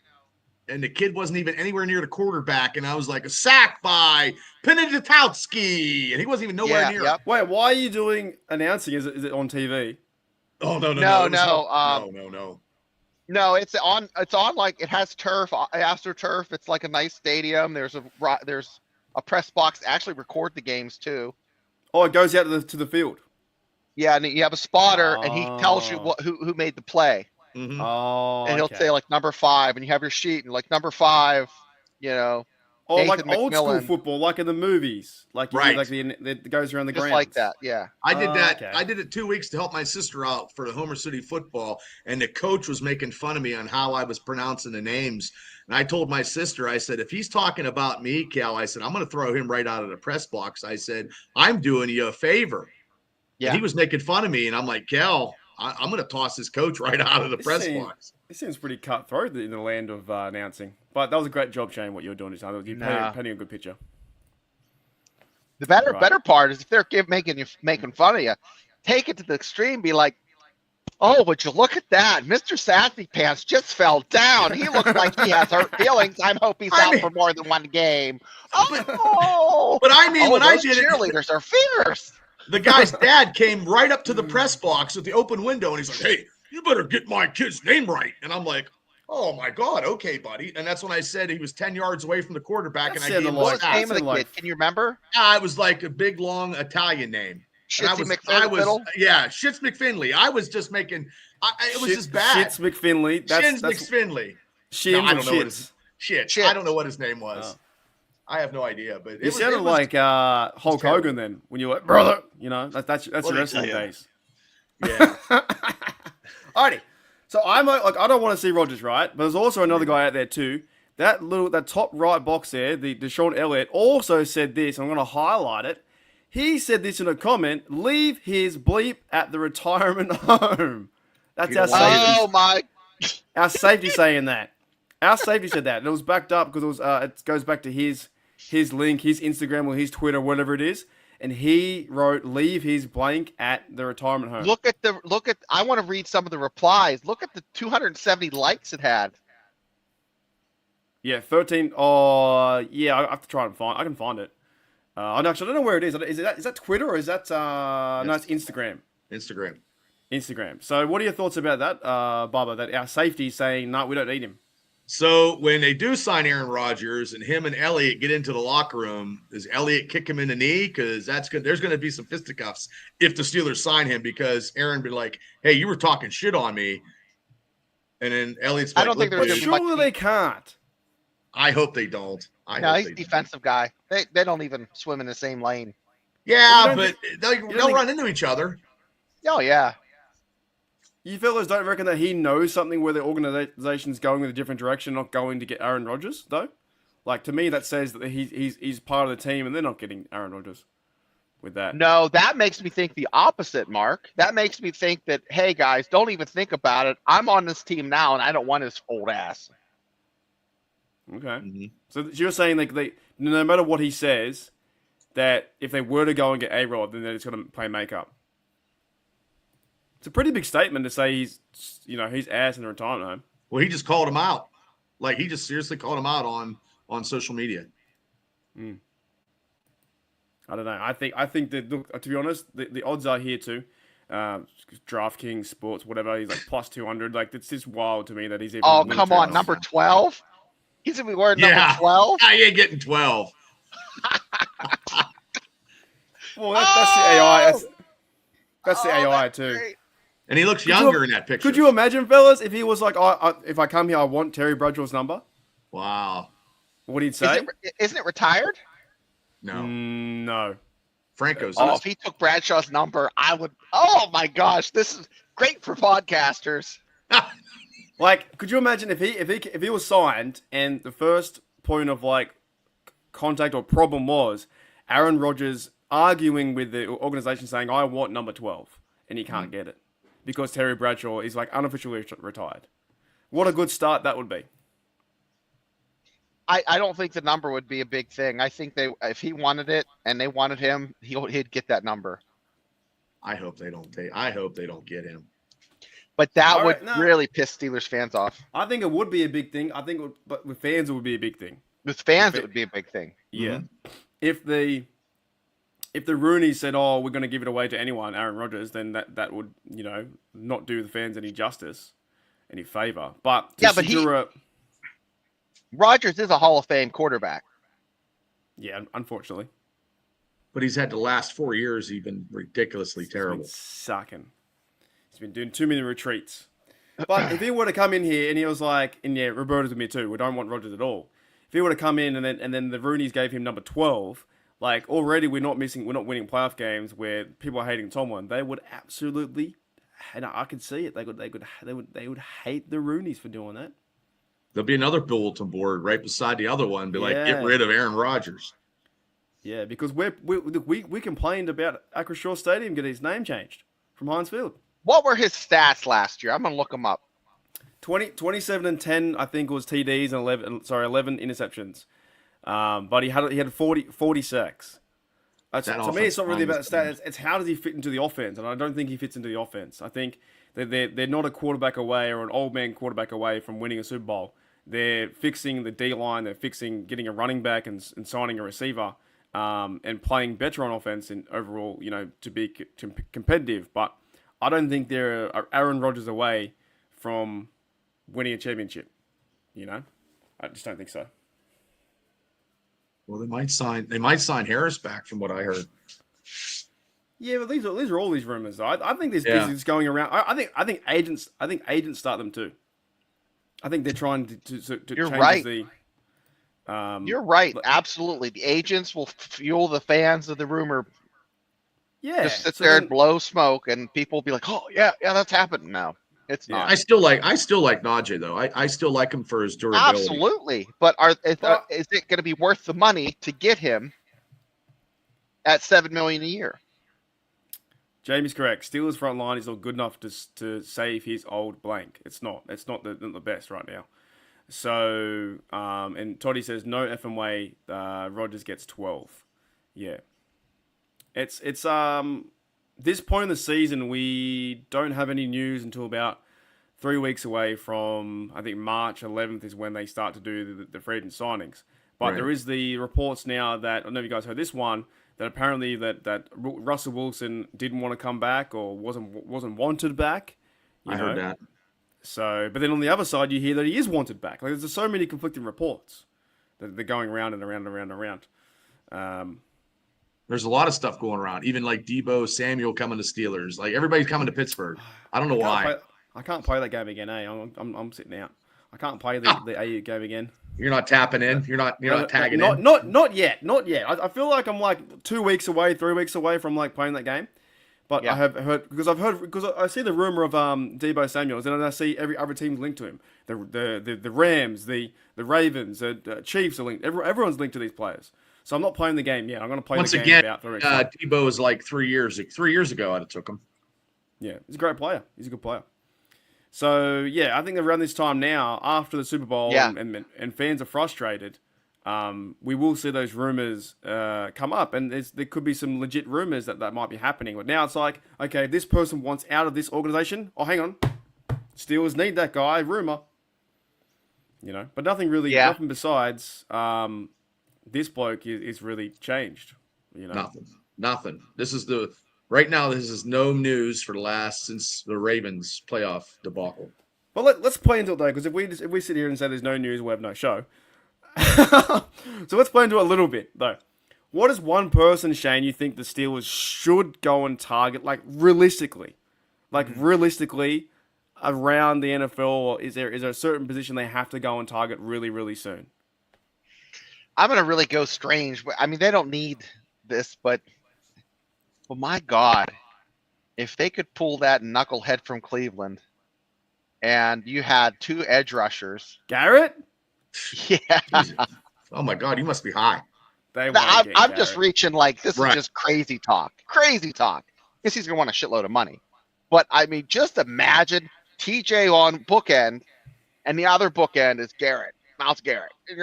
and the kid wasn't even anywhere near the quarterback. And I was like, a sack by Penadetowski, and he wasn't even nowhere near. Yep. Wait, why are you doing announcing? Is it on TV? Oh no. No, it's on like, it has turf, AstroTurf. It's like a nice stadium. There's a press box to actually record the games too. Oh, it goes out to the field. Yeah, and you have a spotter, and he tells you who made the play. Mhm. Oh, And he'll say like number 5, and you have your sheet, and like number 5, Oh, Nathan like old school McMillan. football, like in the movies, like Right. like that goes around the just grounds. like that. Yeah. I did that. Okay. I did it 2 weeks to help my sister out for the Homer City football, and the coach was making fun of me on how I was pronouncing the names. And I told my sister, I said, if he's talking about me, Cal, I said, I'm going to throw him right out of the press box. I said, I'm doing you a favor. Yeah. And he was making fun of me, and I'm like, Cal, I'm going to toss this coach right out of the press box. It seems pretty cutthroat in the land of announcing. But that was a great job, Shane, what you were doing this time. You painting a good picture. The better part is if they're making fun of you, take it to the extreme. Be like, oh, would you look at that? Mr. Sassy Pants just fell down. He looks like he has hurt feelings. I hope he's out for more than one game. Oh, but I mean, when I those did it, cheerleaders are fierce. the guy's dad came right up to the press box at the open window, and he's like, hey, you better get my kid's name right. And I'm like, oh my God, okay, buddy. And that's when I said he was 10 yards away from the quarterback, and I gave him What was the a name of the kid? Can you remember? It was like a big, long Italian name. Shitsy McFinley. Yeah, Shits McFinley. I was just making, it was just bad. Shits McFinley. Shins McFinley. Shins I don't know what Shits. Shit. I don't know what his name was. I have no idea. But you sounded like Hulk Hogan then when you were like, brother. You know, that's your wrestling days. Yeah. Alrighty. So I'm like, I don't want to see Rodgers, right? But there's also another guy out there too. That top right box there, the Deshaun Elliott, also said this. I'm going to highlight it. He said this in a comment: "Leave his bleep at the retirement home." That's our safety. Oh my! Our safety saying that. Our safety said that. And it was backed up because it goes back to his link, his Instagram or his Twitter, whatever it is. And he wrote, "Leave his blank at the retirement home." Look at. I want to read some of the replies. Look at the 270 likes it had. Yeah, 13. Oh, yeah. I have to try and find. I can find it. Actually, I don't know where it is. Is that Twitter or is that? No, it's Instagram. Instagram. So, what are your thoughts about that, Bubba? That our safety is saying, "No, we don't need him." So when they do sign Aaron Rodgers and him and Elliott get into the locker room, does Elliott kick him in the knee? Because that's good. There's going to be some fisticuffs if the Steelers sign him, because Aaron be like, "Hey, you were talking shit on me," and then Elliott's like, I don't think there's "Look, gonna be Surely they can't. I hope they don't. No, he's a defensive guy. They don't even swim in the same lane. Yeah, but they'll run into each other. Oh yeah. You fellas don't reckon that he knows something where the organization's going in a different direction, not going to get Aaron Rodgers, though? Like, to me, that says that he's part of the team and they're not getting Aaron Rodgers with that. No, that makes me think the opposite, Mark. That makes me think that, hey, guys, don't even think about it. I'm on this team now, and I don't want his old ass. Okay. Mm-hmm. So you're saying like no matter what he says, that if they were to go and get A-Rod, then they're just going to play makeup. It's a pretty big statement to say he's ass in the retirement home. Well, he just called him out. Like, he just seriously called him out on social media. I don't know. I think that, look, to be honest, the odds are here too. DraftKings, sports, whatever. He's like plus 200. Like, it's just wild to me that he's even. Oh, come on, number 12. He's gonna be wearing number 12. I ain't getting 12. Well, that's the AI. That's the AI that's too. great. And he looks younger in that picture. Could you imagine, fellas, if he was like, if I come here, I want Terry Bradshaw's number? Wow. What he'd say? Isn't it retired? No. No. Franco's. Oh, if he took Bradshaw's number, I would. Oh my gosh, this is great for podcasters. Like, could you imagine if he was signed and the first point of like contact or problem was Aaron Rodgers arguing with the organization saying, "I want number 12," and he can't get it because Terry Bradshaw is like unofficially retired. What a good start that would be. I don't think the number would be a big thing. I think if he wanted it and they wanted him, he'd get that number. I hope they don't get him. But that All would right, no. really piss Steelers fans off. I think it would be a big thing. I think, but with fans, it would be a big thing. With fans, it would be a big thing. Yeah. Mm-hmm. If the Rooney said, "Oh, we're going to give it away to anyone," Aaron Rodgers, then that would not do the fans any justice, any favor. But to secure Rodgers is a Hall of Fame quarterback. Yeah, unfortunately. But he's had the last 4 years. He's been ridiculously terrible. He's been sucking. He's been doing too many retreats. But if he were to come in here and he was like, and yeah, Roberto's with me too. We don't want Rodgers at all. If he were to come in and then the Roonies gave him number 12, like already we're not winning playoff games where people are hating Tomlin. They would absolutely, and I could see it. They would hate the Roonies for doing that. There'll be another bulletin board right beside the other one. Be like, get rid of Aaron Rodgers. Yeah, because we complained about Acrisure Stadium getting its name changed from Heinz Field. What were his stats last year? I'm gonna look them up. 27 and 10, I think, was TDs and 11 interceptions. But he had 40 sacks. To me, it's not really about stats. It's how does he fit into the offense, and I don't think he fits into the offense. I think that they're not a quarterback away or an old man quarterback away from winning a Super Bowl. They're fixing the D line. They're fixing getting a running back and signing a receiver, and playing better on offense and overall, to be competitive. But I don't think they're Aaron Rodgers away from winning a championship. I just don't think so. Well, they might sign Harris back, from what I heard. Yeah, but these are all these rumors, though. I think this is going around. I think agents start them too. I think they're trying to You're change right. the. You're right. Absolutely, the agents will fuel the fans of the rumor. Yeah, Just sit there and blow smoke, and people will be like, "Oh, yeah, that's happening now." It's not. I still like Najee though. I still like him for his durability. Absolutely, but is it going to be worth the money to get him at $7 million a year? Jamie's correct. Steelers front line is not good enough to save his old blank. It's not. It's not the best right now. So, and Toddy says no effing way. Rodgers gets 12. Yeah. It's this point in the season we don't have any news until about 3 weeks away from, I think March 11th is when they start to do the free agent signings. But there is the reports now that, I don't know if you guys heard this one, that apparently that Russell Wilson didn't want to come back or wasn't wanted back. I heard that. So, but then on the other side, you hear that he is wanted back. Like there's so many conflicting reports that they're going around and around and around and around. There's a lot of stuff going around. Even like Debo Samuel coming to Steelers. Like everybody's coming to Pittsburgh. I don't know why. I can't play that game again. I'm sitting out. I can't play the AU game again. You're not tapping in. You're not tagging in. Not yet. I feel like I'm like 2 weeks away, 3 weeks away from like playing that game. But I have heard because I see the rumor of Debo Samuels, and I see every other team's linked to him. The Rams, the Ravens, the Chiefs are linked. Everyone's linked to these players. So I'm not playing the game yet. I'm going to play Once the game again, about 3 weeks. Debo is like 3 years. 3 years ago, I'd have took him. Yeah, he's a great player. He's a good player. So yeah, I think around this time now, after the Super Bowl, and fans are frustrated, we will see those rumors come up, and there could be some legit rumors that might be happening. But now it's like, okay, this person wants out of this organization. Oh, hang on, Steelers need that guy. Rumor, but nothing really, nothing besides this bloke is really changed. Nothing. This is right now. This is no news for the last since the Ravens playoff debacle. But let's play into it though, because if we sit here and say there's no news, we have no show. So let's play into it a little bit though. What is one person, Shane, you think the Steelers should go and target, like realistically, around the NFL? Or is there a certain position they have to go and target really, really soon? I'm going to really go strange. I mean, they don't need this, but my God, if they could pull that knucklehead from Cleveland and you had 2 edge rushers. Garrett? Yeah. Oh, my God, you must be high. I'm just reaching like this is just crazy talk. Crazy talk. Guess he's going to want a shitload of money. But, I mean, just imagine TJ on bookend and the other bookend is Garrett, Myles Garrett. And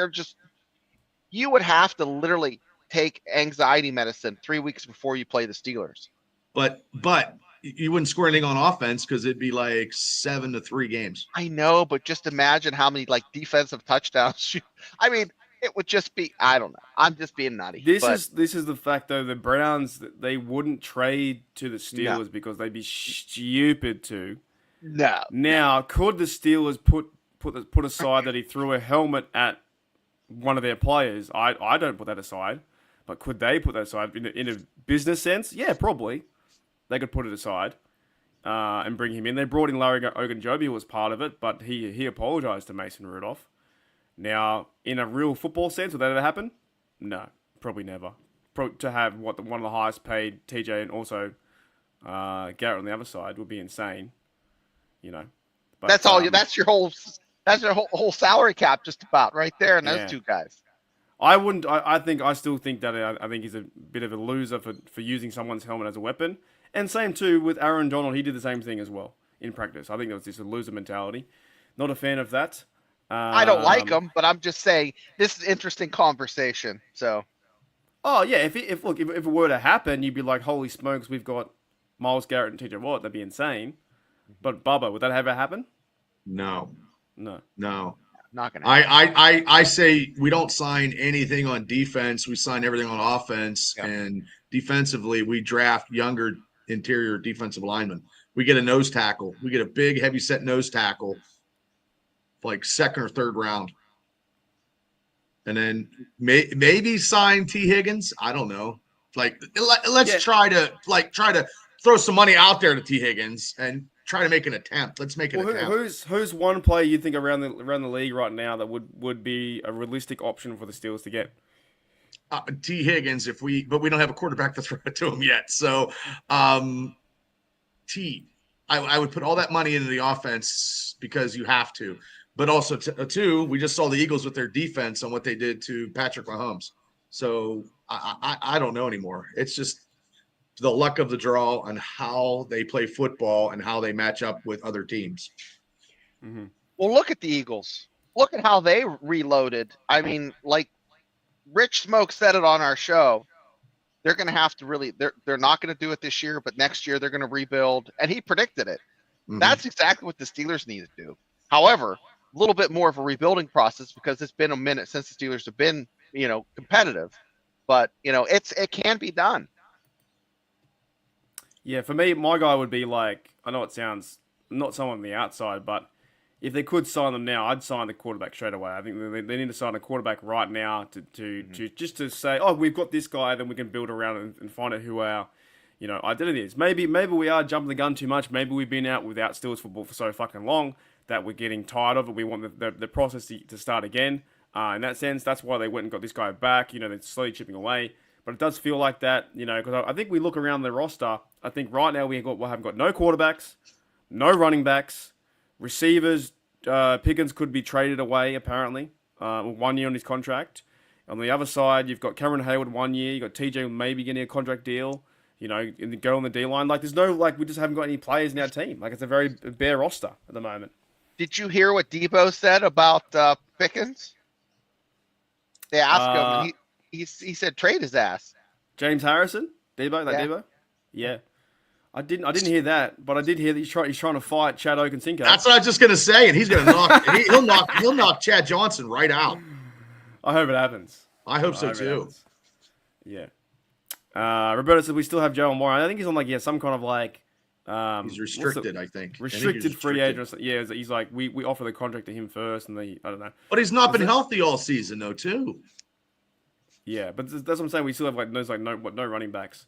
you would have to literally take anxiety medicine 3 weeks before you play the Steelers. But you wouldn't score anything on offense because it'd be like 7-3 games. I know, but just imagine how many like defensive touchdowns. I mean, it would just be. I don't know. I'm just being nutty. This is the fact though. The Browns, they wouldn't trade to the No. Steelers because they'd be stupid to. no. Now, could the Steelers put aside that he threw a helmet at one of their players? I don't put that aside, but could they put that aside in a business sense? Yeah, probably. They could put it aside and bring him in. They brought in Larry Ogunjobi, who was part of it, but he apologized to Mason Rudolph. Now, in a real football sense, would that ever happen? No, probably never. To have one of the highest paid TJ and also Garrett on the other side would be insane. You know, but, That's all. That's your whole salary cap just about right there, and those two guys. I wouldn't. I still think that I think he's a bit of a loser for using someone's helmet as a weapon. And same too with Aaron Donald. He did the same thing as well in practice. I think it was just a loser mentality. Not a fan of that. I don't like him, but I'm just saying this is an interesting conversation. So. Oh yeah, if it were to happen, you'd be like, holy smokes, we've got Myles Garrett and TJ Watt. That'd be insane. But Bubba, would that ever happen? No. No. Not gonna happen. I say we don't sign anything on defense. We sign everything on offense, and defensively we draft younger interior defensive linemen. We get a nose tackle. We get a big, heavy set nose tackle, like second or third round, and then maybe sign T. Higgins. I don't know. Like let's try to throw some money out there to T. Higgins and try to make an attempt. Let's make an attempt. Who's one player you think around the league right now that would be a realistic option for the Steelers to get? T. Higgins, but we don't have a quarterback to throw it to him yet. So, I would put all that money into the offense because you have to. But also, two, we just saw the Eagles with their defense on what they did to Patrick Mahomes. So I don't know anymore. It's just the luck of the draw on how they play football and how they match up with other teams. Mm-hmm. Well, look at the Eagles. Look at how they reloaded. I mean, like Rich Smoke said it on our show. They're going to have to really. They're not going to do it this year, but next year they're going to rebuild. And he predicted it. Mm-hmm. That's exactly what the Steelers need to do. However, a little bit more of a rebuilding process because it's been a minute since the Steelers have been, competitive. But it can be done. Yeah, for me, my guy would be like, I know it sounds not someone on the outside, but if they could sign them now, I'd sign the quarterback straight away. I think they need to sign a quarterback right now to just to say, oh, we've got this guy, then we can build around and find out who our, identity is. Maybe we are jumping the gun too much. Maybe we've been out without Steelers football for so fucking long that we're getting tired of it. We want the process to start again. In that sense, that's why they went and got this guy back. They're slowly chipping away. But it does feel like that, because I think we look around the roster. I think right now we haven't got no quarterbacks, no running backs, receivers. Pickens could be traded away, apparently, 1 year on his contract. On the other side, you've got Cameron Hayward 1 year. You've got TJ maybe getting a contract deal, and go on the D-line. Like, there's no, we just haven't got any players in our team. Like, it's a very bare roster at the moment. Did you hear what Debo said about Pickens? They asked him, and he said trade his ass. James Harrison? Debo? Debo? Yeah. I didn't hear that, but I did hear that he's trying to fight Chad Ochocinco. That's what I was just gonna say, and he's gonna he'll knock Chad Johnson right out. I hope it happens. I hope so too. Yeah. Roberto said we still have Joe Moore. I think he's on some kind of he's restricted, I think. Restricted free agent. Yeah, he's like we offer the contract to him first, and I don't know. But he's not been healthy all season though, too. Yeah, but that's what I'm saying. We still have no running backs.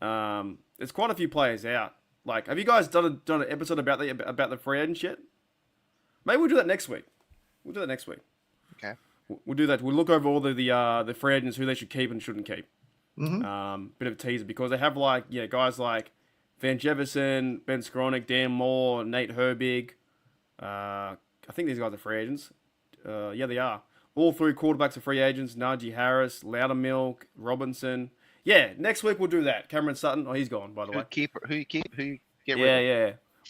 There's quite a few players out. Like, have you guys done an episode about the free agents yet? Maybe we'll do that next week. Okay. We'll do that. We'll look over all the free agents, who they should keep and shouldn't keep. Mm-hmm. Bit of a teaser because they have guys like Van Jefferson, Ben Skowronek, Dan Moore, Nate Herbig. I think these guys are free agents. Yeah, they are. All three quarterbacks are free agents. Najee Harris, Loudermilk, Robinson. Yeah, next week we'll do that. Cameron Sutton. Oh, he's gone, by the way. Who you keep? Who you get rid of?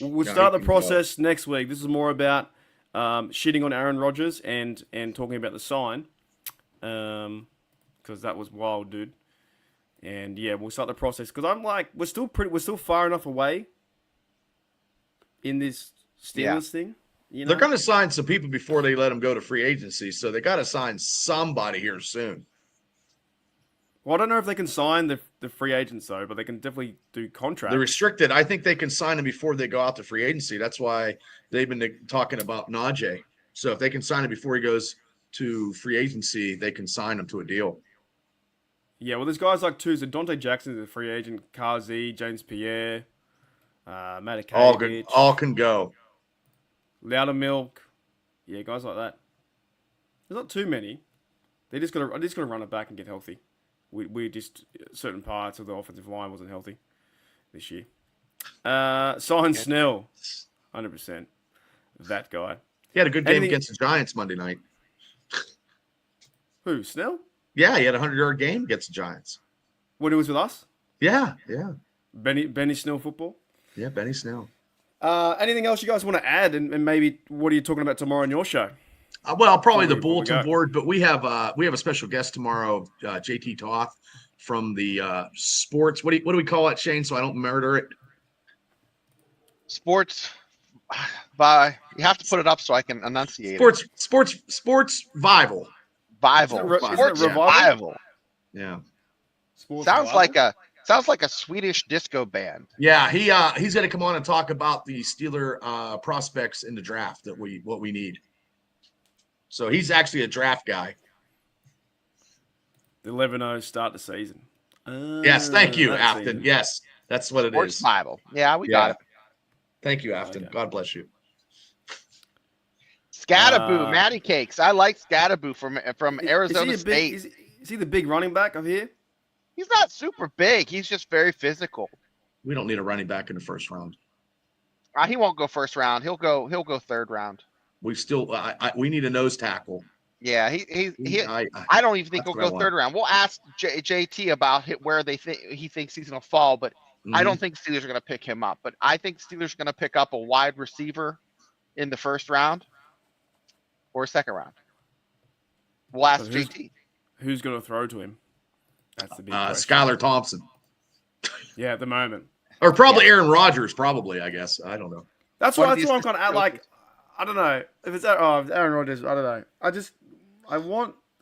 Yeah. We'll start the process next week. This is more about shitting on Aaron Rodgers and talking about the sign. Because that was wild, dude. And yeah, we'll start the process. Because I'm like, we're still far enough away in this Steelers Yeah. thing. You know? They're going to sign some people before they let them go to free agency, so they got to sign somebody here soon. Well, I don't know if they can sign the free agents though, but they can definitely do contracts. They're restricted. I think they can sign them before they go out to free agency. That's why they've been talking about Najee. So if they can sign him before he goes to free agency, they can sign him to a deal. Yeah, well, there's guys like too. So Dante Jackson is a free agent. Kazi, James Pierre, Matakavich, All good. All can go. Loudermilk. Yeah, guys like that. There's not too many. They just gotta run it back and get healthy. We just certain parts of the offensive line wasn't healthy this year. Sign Snell, 100%. That guy. He had a good game against the Giants Monday night. Who, Snell? Yeah, he had a 100-yard game against the Giants. When he was with us? Yeah. Benny Snell football? Yeah, Benny Snell. Anything else you guys want to add? And maybe what are you talking about tomorrow on your show? Well, probably the Before we bulletin go. board, but we have a special guest tomorrow, JT Toth from the sports. What do we call it, Shane? So I don't murder it. Sports. You have to put it up so I can enunciate Sports Vival. it. Bible. Isn't it Sports Revival? Bible. Yeah. Sports Sounds Bible? like a Swedish disco band. Yeah, he's going to come on and talk about the Steeler prospects in the draft what we need. So he's actually a draft guy. The 11-0 start the season. Yes, thank you, that Afton. season. Yes, that's what it Sports is. Bible. Yeah, we got it. Thank you, Afton. Okay. God bless you. Scataboo, Matty Cakes. I like Scataboo from Arizona is he State. is he the big running back of here? He's not super big. He's just very physical. We don't need a running back in the first round. He won't go first round. He'll go third round. We still we need a nose tackle. Yeah, I don't even think he'll that's what I go want. third round. We'll ask JT about where he thinks he's going to fall, but I don't think Steelers are going to pick him up. But I think Steelers are going to pick up a wide receiver in the first round or second round. We'll ask So who's- JT. Who's going to throw to him? That's the big question. Skylar Thompson. Yeah, at the moment. Or probably Aaron Rodgers, probably, I guess. I don't know. That's What why do you I'm kind of think? like. I don't know if it's Aaron Rodgers. I don't know. I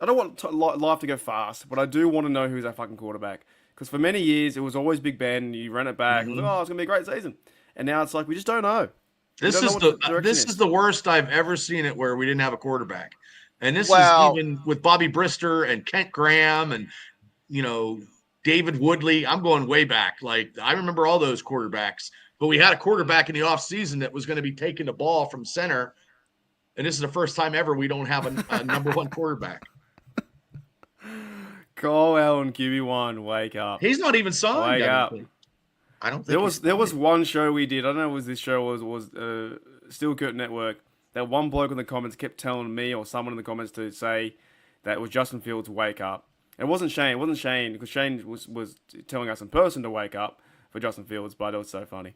don't want life to go fast, but I do want to know who's our fucking quarterback. Because for many years it was always Big Ben. You ran it back. It was like, it's gonna be a great season, and now it's like we just don't know. This don't know is what the direction this is. is the worst I've ever seen it where we didn't have a quarterback. And this Well- is even with Bobby Brister and Kent Graham and David Woodley. I'm going way back. Like I remember all those quarterbacks. But we had a quarterback in the offseason that was going to be taking the ball from center. And this is the first time ever we don't have a number one quarterback. Cole Allen QB1, wake up. He's not even signed. Wake up. I don't think There was one show we did. I don't know if it was this show or was Steel Curtain Network. That one bloke in the comments kept telling me or someone in the comments to say that it was Justin Fields wake up. It wasn't Shane. It wasn't Shane because Shane was telling us in person to wake up for Justin Fields, but it was so funny.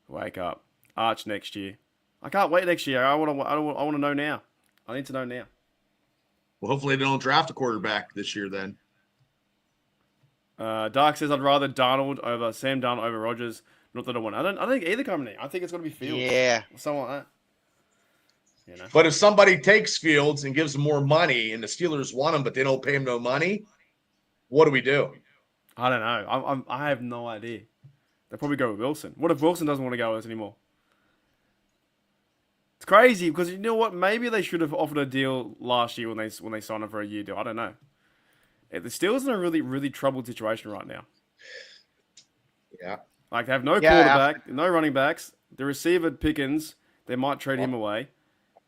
Wake up. Arch next year. I can't wait next year. I want to know now. I need to know now. Well, hopefully they don't draft a quarterback this year then. Dark says I'd rather Sam Darnold over Rodgers. Not that I want. I don't think either company. I think it's going to be Fields. Yeah. Or something like that. You know. But if somebody takes Fields and gives him more money and the Steelers want him, but they don't pay him no money, what do we do? I don't know. I have no idea. They'll probably go with Wilson. What if Wilson doesn't want to go with us anymore? It's crazy because you know what? Maybe they should have offered a deal last year when they signed him for a year deal. I don't know. The Steelers are in a really, really troubled situation right now. Yeah. Like they have no Yeah, quarterback, no running backs. The receiver Pickens, they might trade him away.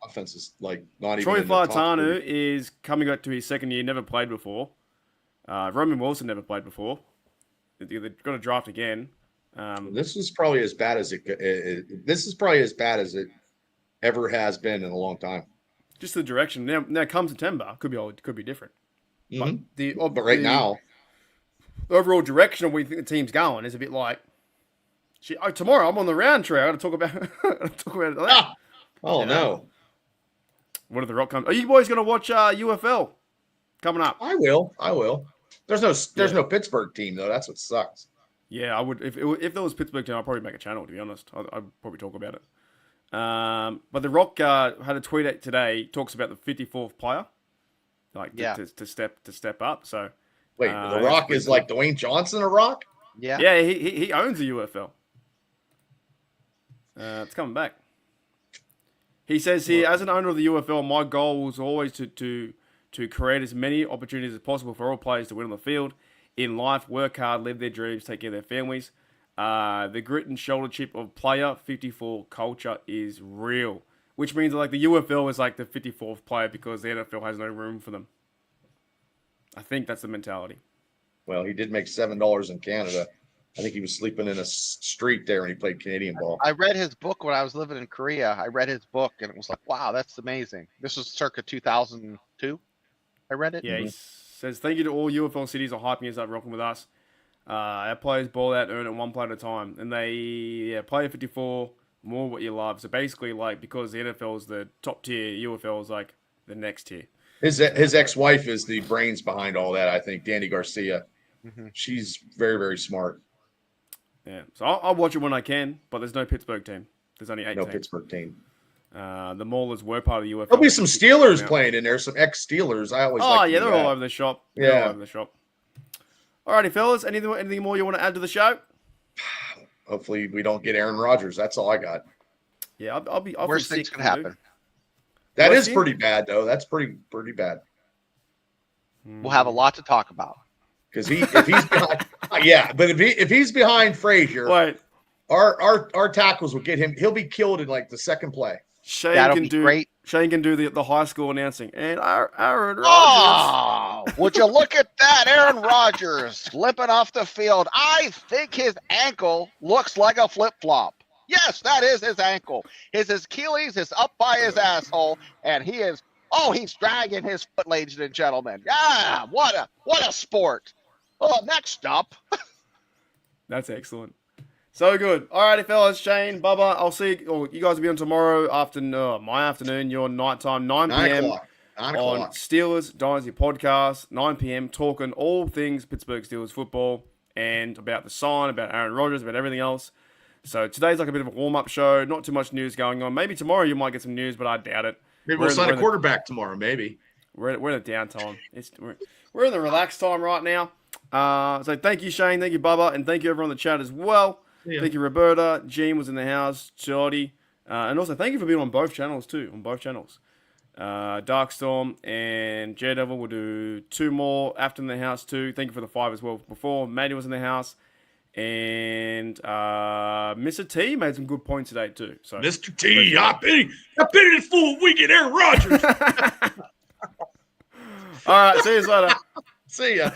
Offense is like not even. Troy in the top Fautanu three. is coming back to his second year, never played before. Roman Wilson never played before. They're going to draft again. This is probably as bad as this is probably as bad as it ever has been in a long time. Just the direction. Now come September, could be different. But right now, the overall direction of where you think the team's going is a bit like, tomorrow I'm on the round tree. I got to talk about it. That. oh no, What are the rock come? Are you boys going to watch UFL coming up? I will. There's no Pittsburgh team though. That's what sucks. Yeah, I would. If there was Pittsburgh team, I'd probably make a channel. To be honest, I'd probably talk about it. But The Rock had a tweet out today, talks about the 54th player, like to step up. So Wait, The Rock is like Dwayne Johnson, a Rock? Yeah. Yeah, he owns the UFL. It's coming back. He says here, as an owner of the UFL, my goal was always to create as many opportunities as possible for all players to win on the field, in life, work hard, live their dreams, take care of their families. The grit and shoulder chip of player 54 culture is real, which means like the UFL is like the 54th player because the NFL has no room for them. I think that's the mentality. Well, he did make $7 in Canada. I think he was sleeping in a street there when he played Canadian ball. I read his book when I was living in Korea. I read his book and it was like, wow, that's amazing. This was circa 2002. I read it. Yeah, he says, thank you to all UFL cities are hyping us up, rocking with us. Our players ball out, earn it one play at a time. And player 54, more what you love. So basically, like, because the NFL is the top tier, UFL is like the next tier. His ex-wife is the brains behind all that, I think, Danny Garcia. Mm-hmm. She's very, very smart. Yeah, so I'll watch it when I can, but there's no Pittsburgh team. There's only 8 No teams. Pittsburgh team. The Maulers were part of the UFL. There'll be some Steelers playing in there, some ex-Steelers. I always like they're all over the shop. They're all over the shop. Alrighty, fellas. Anything more you want to add to the show? Hopefully we don't get Aaron Rodgers. That's all I got. Yeah, I'll be Worst things can happen. That is pretty bad, though. That's pretty bad. We'll have a lot to talk about. Because if he's behind, but if he's behind Frazier, wait, our tackles will get him. He'll be killed in like the second play. That'll be great. Shane can do the high school announcing. And Aaron Rodgers. Oh, would you look at that? Aaron Rodgers limping off the field. I think his ankle looks like a flip-flop. Yes, that is his ankle. His Achilles is up by his asshole, and he's dragging his foot, ladies and gentlemen. Yeah, what a sport. Oh, next up. That's excellent. So good. Alrighty, fellas. Shane, Bubba, I'll see you. Or you guys will be on tomorrow afternoon. My afternoon, your nighttime, 9 p.m. 9 on o'clock. Steelers Dynasty podcast, 9 p.m. talking all things Pittsburgh Steelers football and about the sign, about Aaron Rodgers, about everything else. So today's like a bit of a warm-up show. Not too much news going on. Maybe tomorrow you might get some news, but I doubt it. Maybe we'll sign a quarterback tomorrow. Maybe we're in a downtime. We're in the relaxed time right now. So thank you, Shane. Thank you, Bubba, and thank you everyone in the chat as well. Yeah. Thank you, Roberta. Gene was in the house. Jody. And also thank you for being on both channels too. On both channels. Darkstorm and Daredevil will do 2 more after in the house too. Thank you for the 5 as well before. Maddie was in the house. And Mr. T made some good points today too. So Mr. T, I pity this fool we get Aaron Rodgers. All right, see you later. See ya.